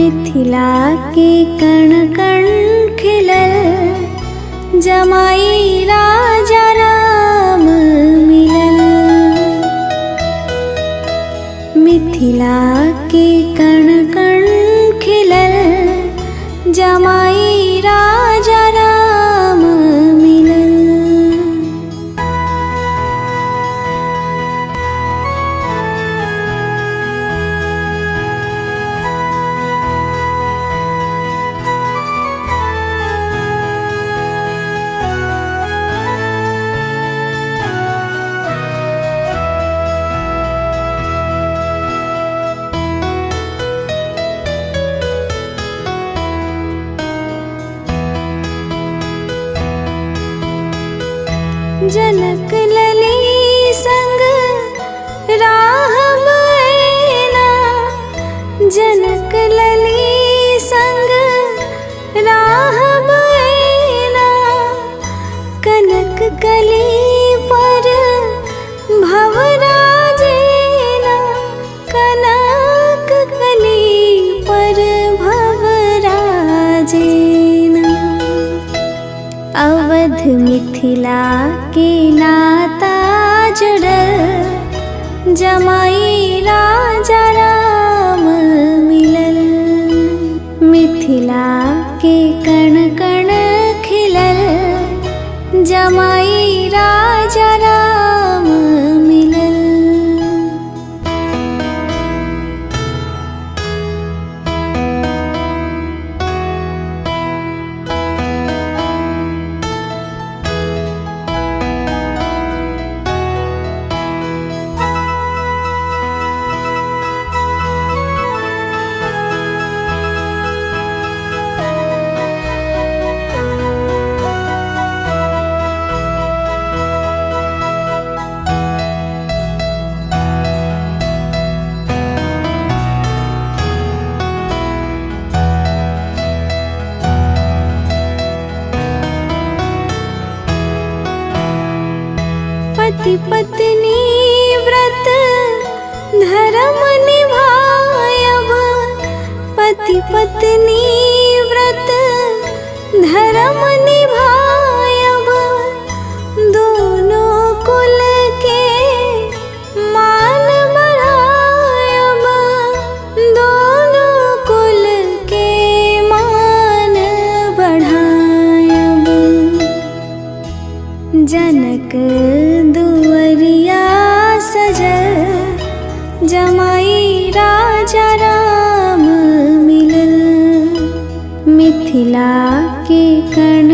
मिथिला के कण कण खिलल, जमाई राजा राम मिलल। मिथिला के कण कण खिलल, जमाई राजा राम मिलल। जनक लली संग राह बना, जनक लली संग राह बना। कनक कली पर भवराजेना, कनक कली पर भवराजेना। अवध मिथिला के नाता जुड़ल, जमाई राजा राम मिलल। मिथिला के कण कण खिलल, जमाई राजा राम मिलल। पति पत्नी व्रत धर्म निभायब, पति पत्नी व्रत धर्म निभायब। दोनों कुल के मान बढ़ायब, दोनों कुल के मान बढ़ायब। जनक दुअरिया सजल, जमाई राजा राम मिलल। मिथिला के कण